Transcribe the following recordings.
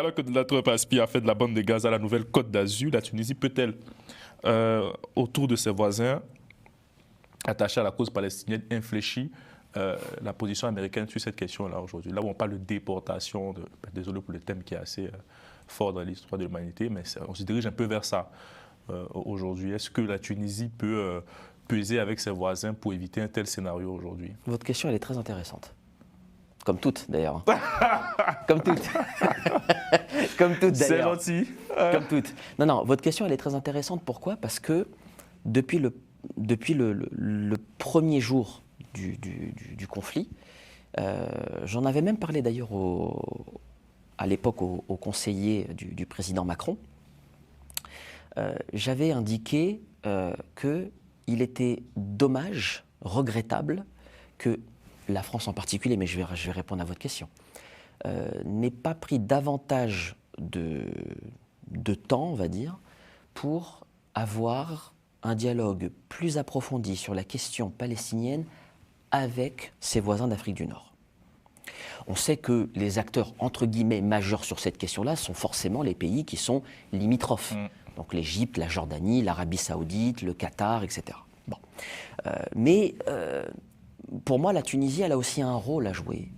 Alors que Donald Trump aspire à faire de la bande de Gaza la nouvelle Côte d'Azur, la Tunisie peut-elle, autour de ses voisins, attachés à la cause palestinienne, infléchir la position américaine sur cette question-là aujourd'hui? Là où on parle de déportation, désolé pour le thème qui est assez fort dans l'histoire de l'humanité, mais on se dirige un peu vers ça aujourd'hui. Est-ce que la Tunisie peut peser avec ses voisins pour éviter un tel scénario aujourd'hui? Votre question, elle est très intéressante. Comme toutes, d'ailleurs. Comme toutes. Comme toutes, d'ailleurs. C'est gentil. Comme toutes. Non, non, votre question, elle est très intéressante. Pourquoi? Parce que depuis le premier jour du conflit, j'en avais même parlé d'ailleurs à l'époque au conseiller du président Macron, j'avais indiqué qu'il était dommage, regrettable, que la France en particulier, mais je vais répondre à votre question, n'ait pas pris davantage de temps, on va dire, pour avoir un dialogue plus approfondi sur la question palestinienne avec ses voisins d'Afrique du Nord. On sait que les acteurs, entre guillemets, majeurs sur cette question-là sont forcément les pays qui sont limitrophes. Donc l'Égypte, la Jordanie, l'Arabie Saoudite, le Qatar, etc. Bon. Mais pour moi, la Tunisie, elle a aussi un rôle à jouer,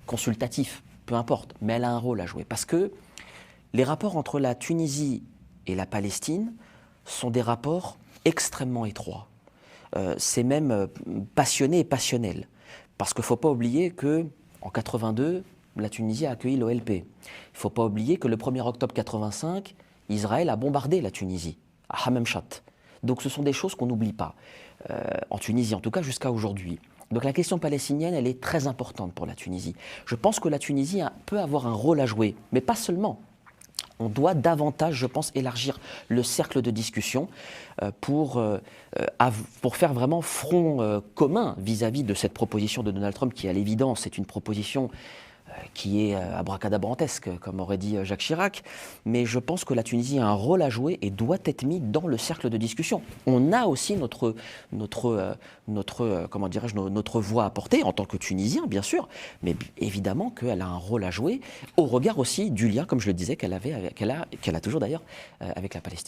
consultatif, peu importe, mais elle a un rôle à jouer. Parce que les rapports entre la Tunisie et la Palestine sont des rapports extrêmement étroits. C'est même passionné et passionnel. Parce qu'il ne faut pas oublier qu'en 1982, la Tunisie a accueilli l'OLP. Il ne faut pas oublier que le 1er octobre 1985, Israël a bombardé la Tunisie, à Hamemchat. Donc ce sont des choses qu'on n'oublie pas, en Tunisie en tout cas jusqu'à aujourd'hui. Donc la question palestinienne, elle est très importante pour la Tunisie. Je pense que la Tunisie peut avoir un rôle à jouer, mais pas seulement. On doit davantage, je pense, élargir le cercle de discussion pour faire vraiment front commun vis-à-vis de cette proposition de Donald Trump qui, à l'évidence, est une proposition qui est abracadabrantesque, comme aurait dit Jacques Chirac. Mais je pense que la Tunisie a un rôle à jouer et doit être mis dans le cercle de discussion. On a aussi notre voix à porter en tant que Tunisien, bien sûr, mais évidemment qu'elle a un rôle à jouer au regard aussi du lien, comme je le disais, qu'elle a toujours d'ailleurs avec la Palestine.